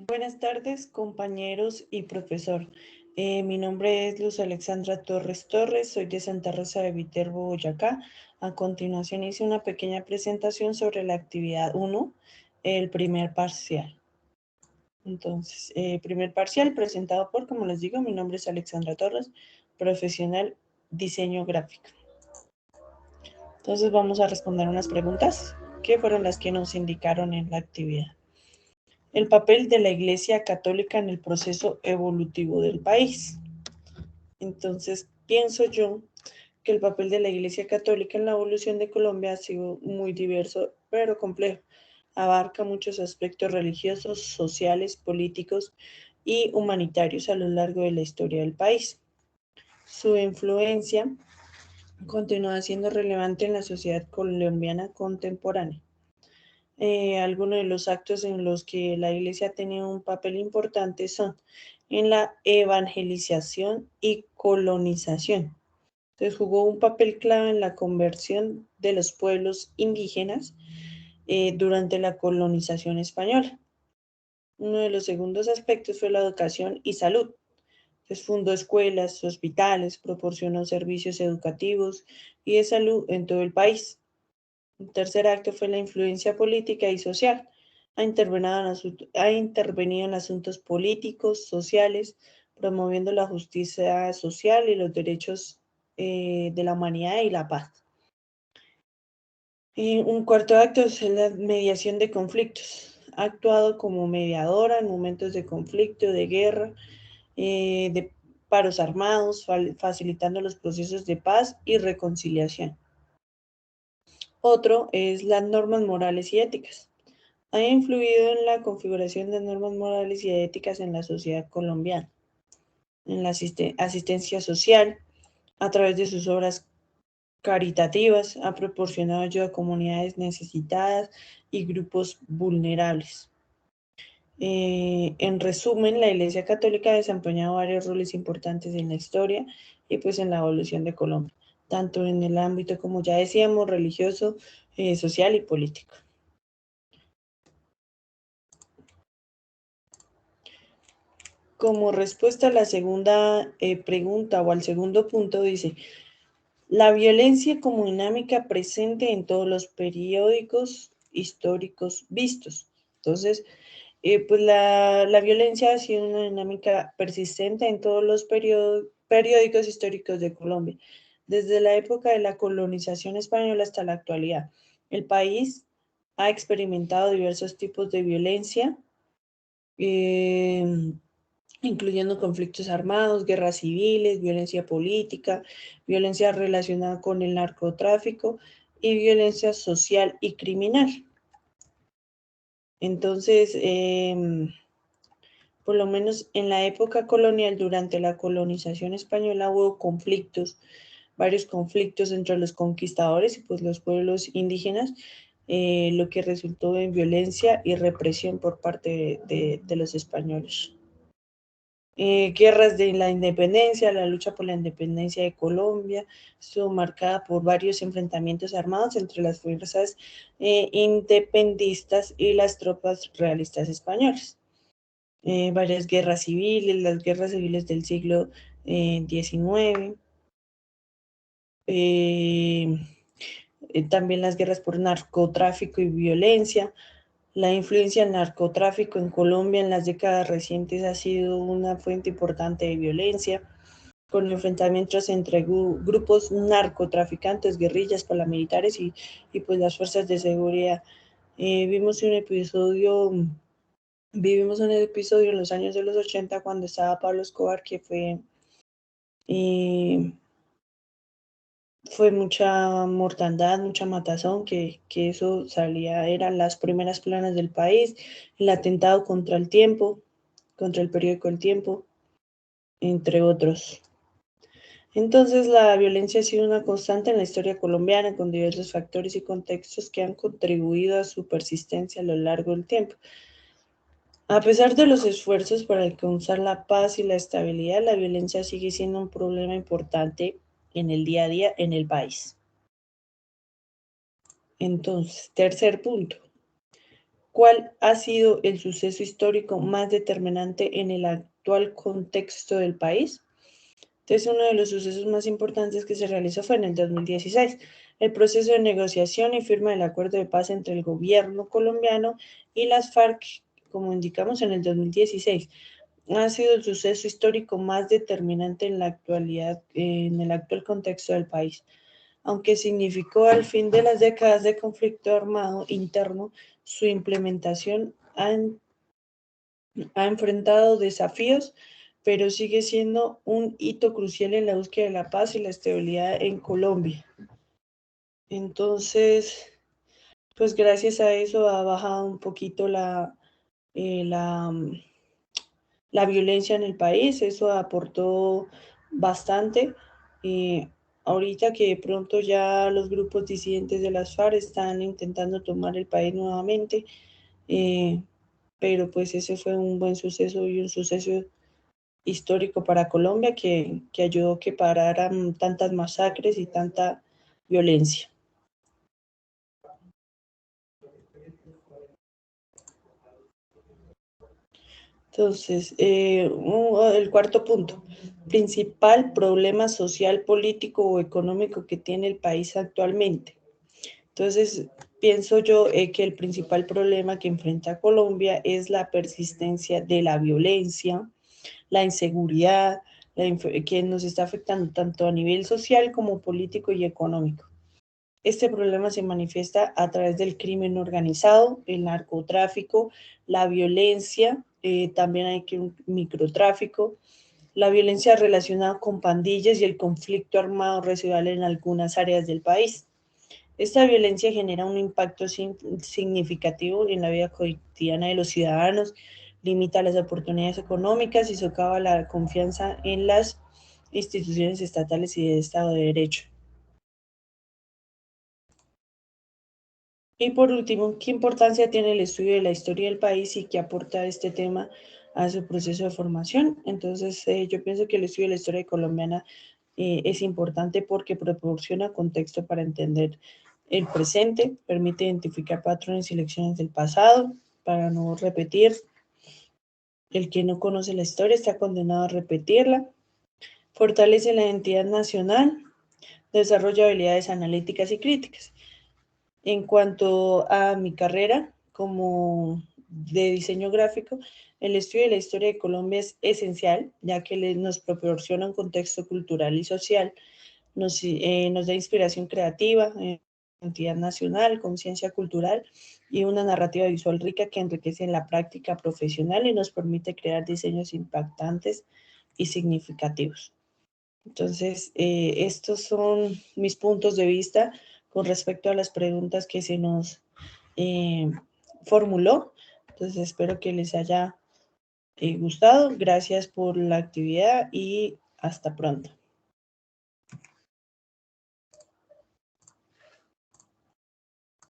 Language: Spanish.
Buenas tardes, compañeros y profesor. Mi nombre es Luz Alexandra Torres Torres, soy de Santa Rosa de Viterbo, Boyacá. A continuación hice una pequeña presentación sobre la actividad 1, el primer parcial. Entonces, primer parcial presentado por, como les digo, mi nombre es Alexandra Torres, profesional diseño gráfico. Entonces vamos a responder unas preguntas que fueron las que nos indicaron en la actividad. El papel de la Iglesia Católica en el proceso evolutivo del país. Entonces, pienso yo que el papel de la Iglesia Católica en la evolución de Colombia ha sido muy diverso, pero complejo. Abarca muchos aspectos religiosos, sociales, políticos y humanitarios a lo largo de la historia del país. Su influencia continúa siendo relevante en la sociedad colombiana contemporánea. Algunos de los actos en los que la Iglesia ha tenido un papel importante son en la evangelización y colonización. Entonces jugó un papel clave en la conversión de los pueblos indígenas durante la colonización española. Uno de los segundos aspectos fue la educación y salud. Entonces fundó escuelas, hospitales, proporcionó servicios educativos y de salud en todo el país. El tercer acto fue la influencia política y social. Ha intervenido en asuntos políticos, sociales, promoviendo la justicia social y los derechos de la humanidad y la paz. Y un cuarto acto es la mediación de conflictos. Ha actuado como mediadora en momentos de conflicto, de guerra, de paros armados, facilitando los procesos de paz y reconciliación. Otro es las normas morales y éticas. Ha influido en la configuración de normas morales y éticas en la sociedad colombiana, en la asistencia social, a través de sus obras caritativas, ha proporcionado ayuda a comunidades necesitadas y grupos vulnerables. En resumen, la Iglesia Católica ha desempeñado varios roles importantes en la historia y pues en la evolución de Colombia, tanto en el ámbito, como ya decíamos, religioso, social y político. Como respuesta a la segunda pregunta o al segundo punto, dice, la violencia como dinámica presente en todos los periódicos históricos vistos. Entonces, pues la violencia ha sido una dinámica persistente en todos los periódicos históricos de Colombia, desde la época de la colonización española hasta la actualidad. El país ha experimentado diversos tipos de violencia, eh, incluyendo conflictos armados, guerras civiles, violencia política, violencia relacionada con el narcotráfico y violencia social y criminal. Entonces, por lo menos en la época colonial, durante la colonización española, hubo conflictos, varios conflictos entre los conquistadores y pues los pueblos indígenas, lo que resultó en violencia y represión por parte de los españoles. Guerras de la independencia, la lucha por la independencia de Colombia, estuvo marcada por varios enfrentamientos armados entre las fuerzas independistas y las tropas realistas españolas. Varias guerras civiles, las guerras civiles del siglo XIX, también las guerras por narcotráfico y violencia. La influencia del narcotráfico en Colombia en las décadas recientes ha sido una fuente importante de violencia, con enfrentamientos entre grupos narcotraficantes, guerrillas, paramilitares y pues las fuerzas de seguridad. Vivimos un episodio en los años de los 80 cuando estaba Pablo Escobar, que eh, fue mucha mortandad, mucha matazón, que eso salía, eran las primeras planas del país, el atentado contra el Tiempo, contra el periódico El Tiempo, entre otros. Entonces, la violencia ha sido una constante en la historia colombiana, con diversos factores y contextos que han contribuido a su persistencia a lo largo del tiempo. A pesar de los esfuerzos para alcanzar la paz y la estabilidad, la violencia sigue siendo un problema importante en el día a día en el país. Entonces, tercer punto. ¿Cuál ha sido el suceso histórico más determinante en el actual contexto del país? Entonces, uno de los sucesos más importantes que se realizó fue en el 2016, el proceso de negociación y firma del acuerdo de paz entre el gobierno colombiano y las FARC, como indicamos en el 2016. Ha sido el suceso histórico más determinante en la actualidad, en el actual contexto del país. Aunque significó el fin de las décadas de conflicto armado interno, su implementación ha enfrentado desafíos, pero sigue siendo un hito crucial en la búsqueda de la paz y la estabilidad en Colombia. Entonces, pues gracias a eso ha bajado un poquito eh, la, la violencia en el país, eso aportó bastante. Eh, Ahorita que de pronto ya los grupos disidentes de las FARC están intentando tomar el país nuevamente, eh, pero pues ese fue un buen suceso y un suceso histórico para Colombia que ayudó a que pararan tantas masacres y tanta violencia. Entonces, el cuarto punto, principal problema social, político o económico que tiene el país actualmente. Entonces, pienso yo que el principal problema que enfrenta Colombia es la persistencia de la violencia, la inseguridad, que nos está afectando tanto a nivel social como político y económico. Este problema se manifiesta a través del crimen organizado, el narcotráfico, la violencia, también hay que un microtráfico, la violencia relacionada con pandillas y el conflicto armado residual en algunas áreas del país. Esta violencia genera un impacto significativo en la vida cotidiana de los ciudadanos, limita las oportunidades económicas y socava la confianza en las instituciones estatales y del Estado de Derecho. Y por último, ¿qué importancia tiene el estudio de la historia del país y qué aporta este tema a su proceso de formación? Entonces, yo pienso que el estudio de la historia colombiana es importante porque proporciona contexto para entender el presente, permite identificar patrones y lecciones del pasado para no repetir. El que no conoce la historia está condenado a repetirla. Fortalece la identidad nacional, desarrolla habilidades analíticas y críticas. En cuanto a mi carrera como de diseño gráfico, el estudio de la historia de Colombia es esencial, ya que nos proporciona un contexto cultural y social, nos da inspiración creativa, identidad nacional, conciencia cultural y una narrativa visual rica que enriquece en la práctica profesional y nos permite crear diseños impactantes y significativos. Entonces, estos son mis puntos de vista con respecto a las preguntas que se nos eh, formuló. Entonces, espero que les haya gustado. Gracias por la actividad y hasta pronto.